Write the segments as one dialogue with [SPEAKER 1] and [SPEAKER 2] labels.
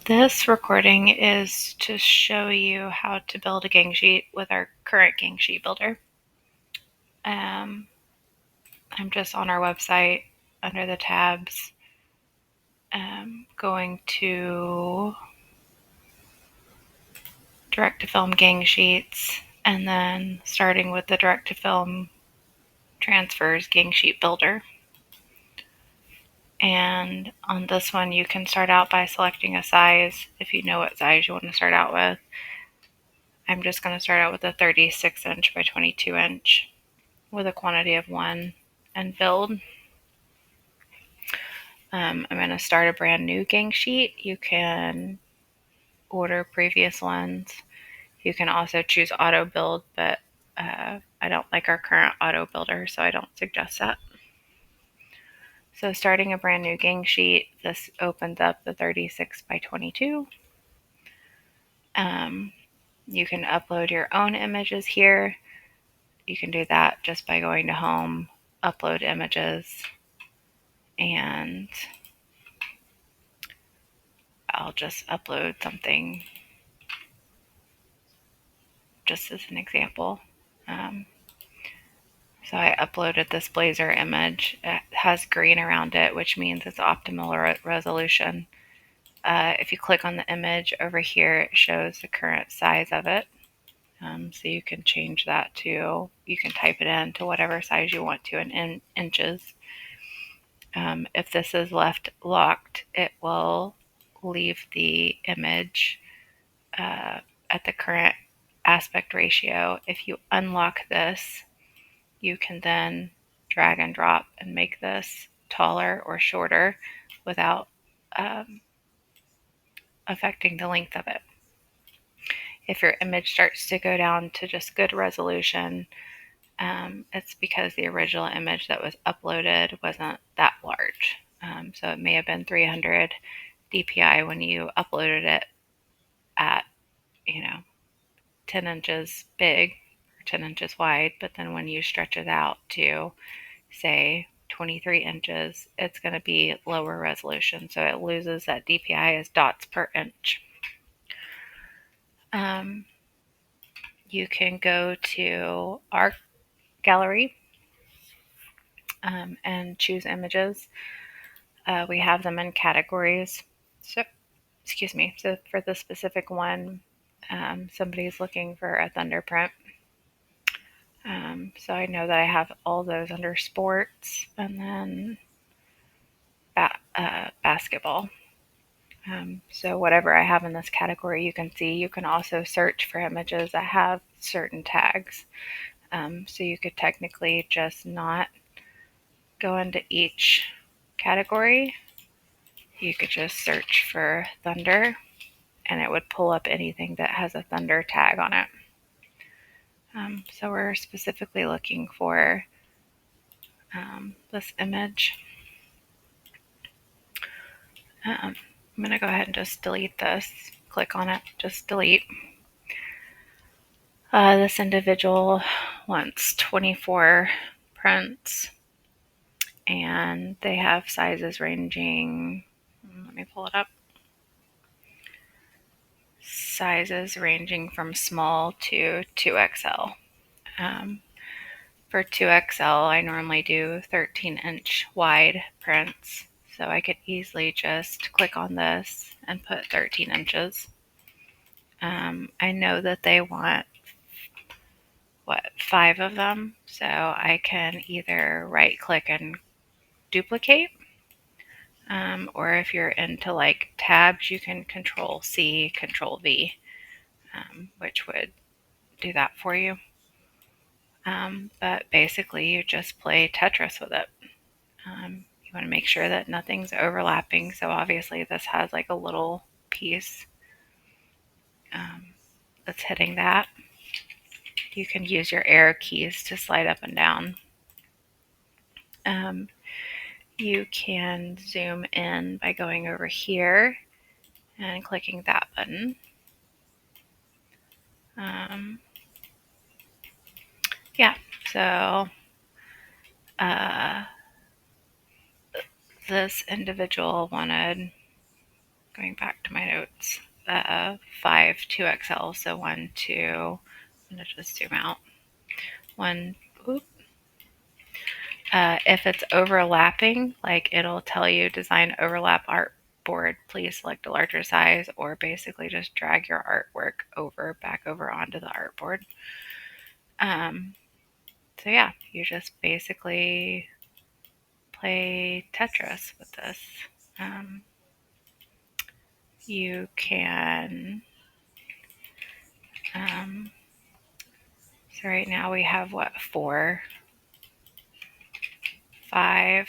[SPEAKER 1] This recording is to show you how to build a gang sheet with our current gang sheet builder. I'm just on our website under the tabs, going to direct to film gang sheets, and then starting with the direct to film transfers gang sheet builder. And on this one, you can start out by selecting a size if you know what size you want to start out with. I'm just going to start out with a 36 inch by 22 inch with a quantity of 1 and build. I'm going to start a brand new gang sheet. You can order previous ones. You can also choose auto build, but I don't like our current auto builder, so I don't suggest that. So starting a brand new gang sheet, this opens up the 36 by 22. You can upload your own images here. You can do that just by going to Home, Upload Images, and I'll just upload something just as an example. So I uploaded this blazer image. It has green around it, which means it's optimal resolution. If you click on the image over here, it shows the current size of it. So you can change that to, you can type it in to whatever size you want to in inches. If this is left locked, it will leave the image at the current aspect ratio. If you unlock this, you can then drag and drop and make this taller or shorter without affecting the length of it. If your image starts to go down to just good resolution, it's because the original image that was uploaded wasn't that large. So it may have been 300 dpi when you uploaded it at, 10 inches big or 10 inches wide, but then when you stretch it out to, say, 23 inches, it's going to be lower resolution, so it loses that dpi as dots per inch. You can go to our gallery and choose images. We have them in categories. So for the specific one, somebody's looking for a thunder print. So I know that I have all those under sports, and then basketball. So whatever I have in this category, you can see. You can also search for images that have certain tags. So you could technically just not go into each category. You could just search for thunder, and it would pull up anything that has a thunder tag on it. So we're specifically looking for this image. I'm going to go ahead and just delete this. Click on it, just delete. This individual wants 24 prints, and they have sizes ranging, let me pull it up, sizes ranging from small to 2XL. For 2XL, I normally do 13-inch wide prints, so I could easily just click on this and put 13 inches. I know that they want, 5 of them, so I can either right-click and duplicate, or if you're into like tabs, you can Control-C, Control-V, which would do that for you. But basically, you just play Tetris with it. You want to make sure that nothing's overlapping. So obviously this has like a little piece that's hitting that. You can use your arrow keys to slide up and down. You can zoom in by going over here and clicking that button. Yeah, so this individual wanted going back to my notes, 5 2XL, so 1, 2, I'm going to just zoom out. 1, oop. If it's overlapping, like it'll tell you design overlap artboard, please select a larger size, or basically just drag your artwork back over onto the artboard. So yeah, you just basically play Tetris with this. You can, so right now we have what, 4, 5,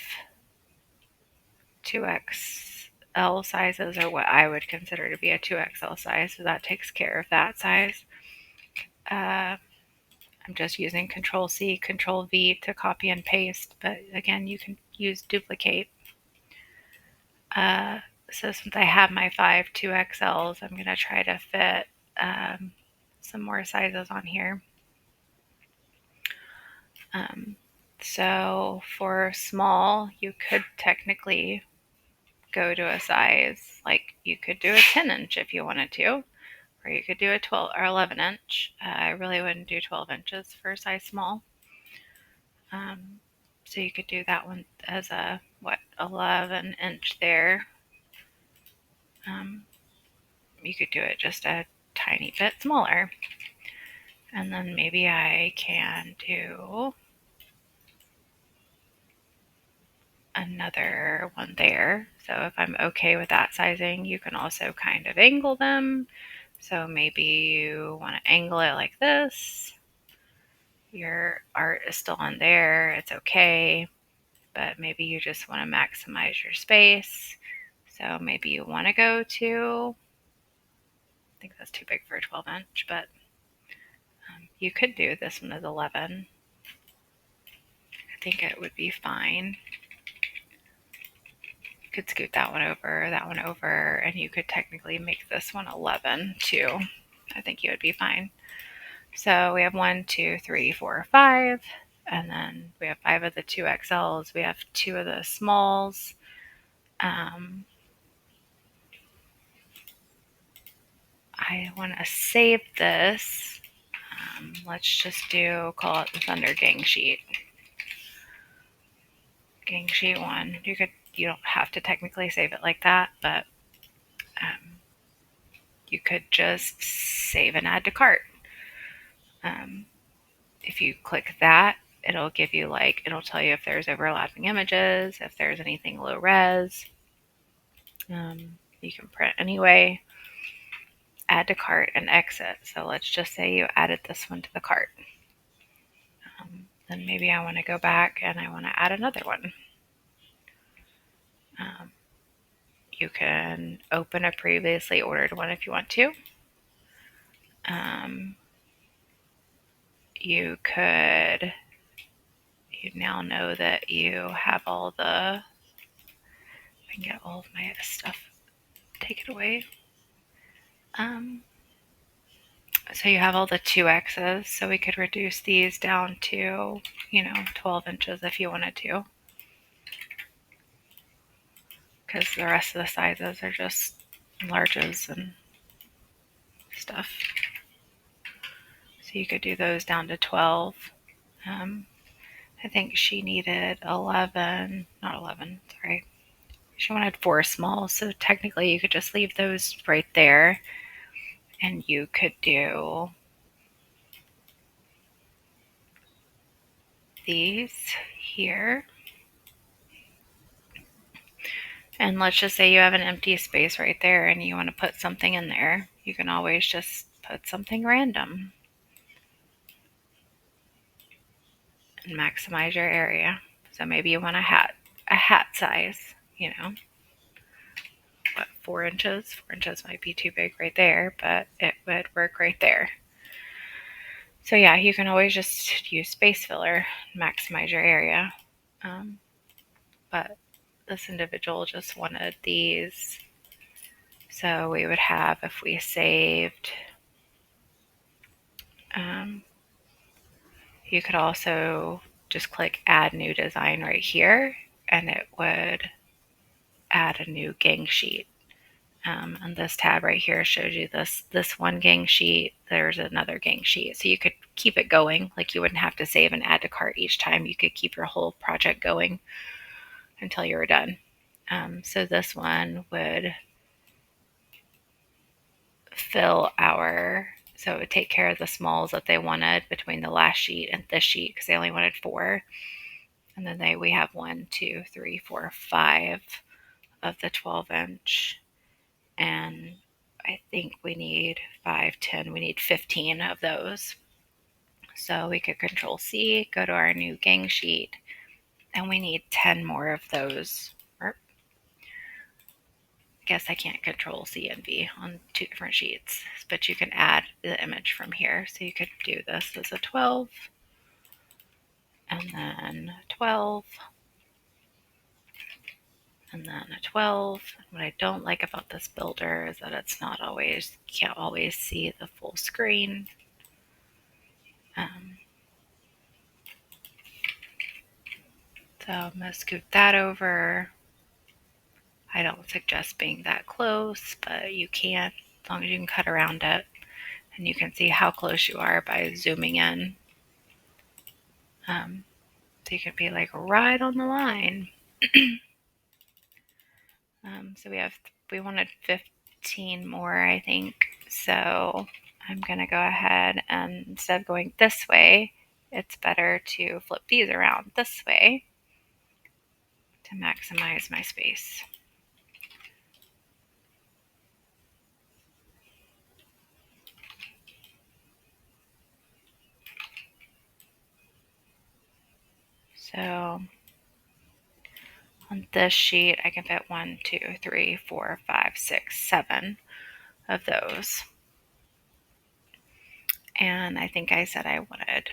[SPEAKER 1] 2XL sizes are what I would consider to be a 2XL size, so that takes care of that size. I'm just using Control C, Control V to copy and paste, but again, you can use duplicate. So since I have my 5 2XLs, I'm going to try to fit some more sizes on here. So for small, you could technically go to a size, like you could do a 10-inch if you wanted to, or you could do a 12 or 11-inch. I really wouldn't do 12 inches for size small. So you could do that one as a, 11-inch there. You could do it just a tiny bit smaller. And then maybe I can do another one there. So if I'm okay with that sizing, you can also kind of angle them. So maybe you want to angle it like this. Your art is still on there, it's okay, but maybe you just want to maximize your space. So maybe you want to go to, I think that's too big for a 12-inch, but you could do this one as 11. I think it would be fine. You could scoot that one over, and you could technically make this one 11 too. I think you would be fine. So we have 1, 2, 3, 4, 5, and then we have 5 of the 2XLs. We have 2 of the smalls. I want to save this. Let's just call it the Thunder Gang Sheet. Gang Sheet 1. You don't have to technically save it like that, but you could just save and add to cart. If you click that, it'll give you it'll tell you if there's overlapping images, if there's anything low res. You can print anyway. Add to cart and exit. So let's just say you added this one to the cart. Then maybe I want to go back and I want to add another one. You can open a previously ordered one if you want to. You now know that you have all the, I can get all of my stuff, take it away. So you have all the 2X's, so we could reduce these down to, 12 inches if you wanted to. Because the rest of the sizes are just larges and stuff. So you could do those down to 12. I think she needed 11, not 11, sorry. She wanted 4 smalls, so technically you could just leave those right there. And you could do these here. And let's just say you have an empty space right there and you want to put something in there. You can always just put something random and maximize your area. So maybe you want a hat size, What, 4 inches? 4 inches might be too big right there, but it would work right there. So yeah, you can always just use space filler and maximize your area. But this individual just wanted these. So we would have, if we saved, you could also just click add new design right here and it would add a new gang sheet. And this tab right here shows you this one gang sheet. There's another gang sheet. So you could keep it going. Like you wouldn't have to save and add to cart each time. You could keep your whole project going until you were done. So this one would fill so it would take care of the smalls that they wanted between the last sheet and this sheet because they only wanted 4. And then we have 1, 2, 3, 4, 5 of the 12-inch. And I think we need 5, 10, we need 15 of those. So we could Control C, go to our new gang sheet, and we need 10 more of those. Or, I guess I can't Control C and V on 2 different sheets, but you can add the image from here. So you could do this as a 12, and then 12, and then a 12. What I don't like about this builder is that it's not always, you can't always see the full screen. So I'm going to scoot that over. I don't suggest being that close, but you can, as long as you can cut around it. And you can see how close you are by zooming in. So you can be like right on the line. So we wanted 15 more, I think. So I'm going to go ahead and instead of going this way, it's better to flip these around this way to maximize my space. So on this sheet, I can fit 1, 2, 3, 4, 5, 6, 7 of those. And I think I said I wanted,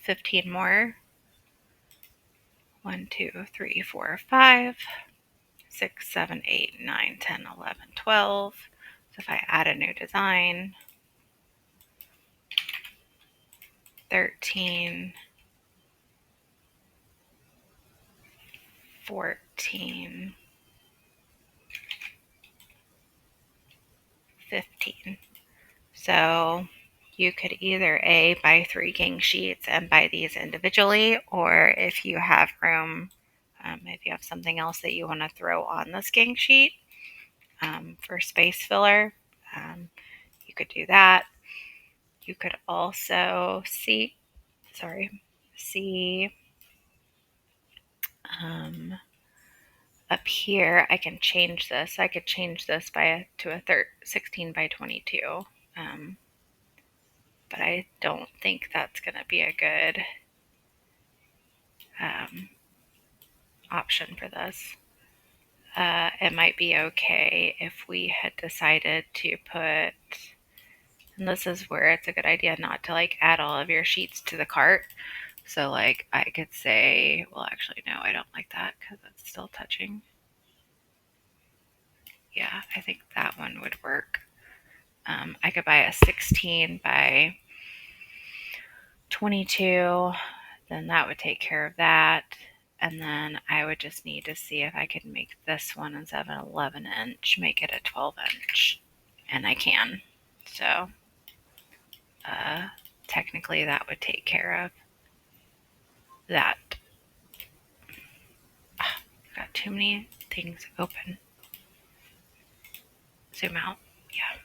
[SPEAKER 1] 15 more? 1, 2, 3, 4, 5, 6, 7, 8, 9, 10, 11, 12. So if I add a new design, 13, 14, 15. So you could either A, buy 3 gang sheets and buy these individually, or if you have room, if you have something else that you want to throw on this gang sheet for space filler, you could do that. You could also see up here, I can change this. I could change this to a 16 by 22. But I don't think that's going to be a good option for this. It might be okay if we had decided to put, and this is where it's a good idea not to like add all of your sheets to the cart. So like I could say, well, actually, no, I don't like that because it's still touching. Yeah, I think that one would work. I could buy a 16 by 22, then that would take care of that. And then I would just need to see if I could make this one instead of an 11 inch, make it a 12 inch. And I can. So technically that would take care of that. I've got too many things open. Zoom out. Yeah.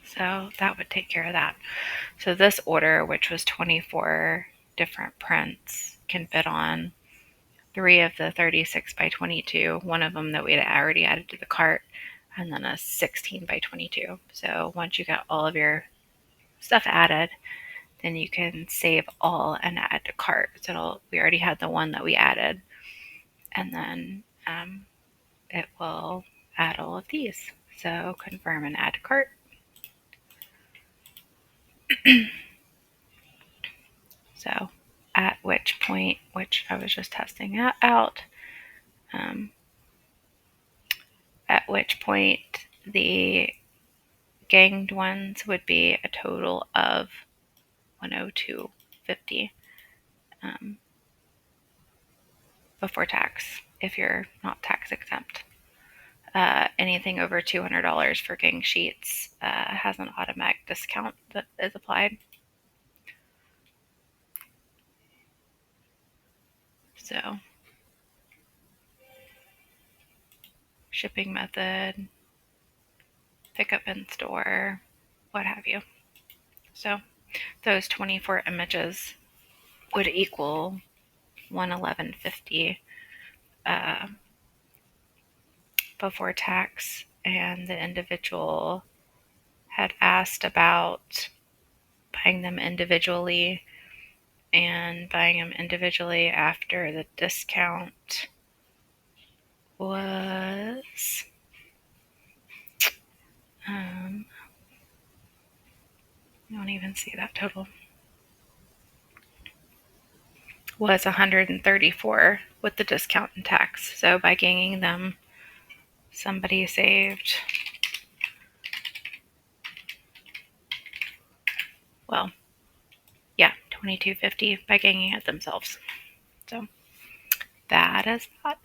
[SPEAKER 1] So that would take care of that. So this order, which was 24 different prints, can fit on 3 of the 36 by 22, one of them that we had already added to the cart, and then a 16 by 22. So once you got all of your stuff added, then you can save all and add to cart. So we already had the one that we added, and then it will add all of these. So confirm and add to cart. So at which point, which I was just testing out, at which point the ganged ones would be a total of 102.50 before tax if you're not tax exempt. Anything over $200 for gang sheets has an automatic discount that is applied. So, shipping method, pickup in store, what have you. So, those 24 images would equal $111.50 before tax, and the individual had asked about buying them individually, and buying them individually after the discount was I don't even see that total, was 134 with the discount and tax. So by ganging them, somebody saved, well, yeah, $22.50 by ganging it themselves. So that is that.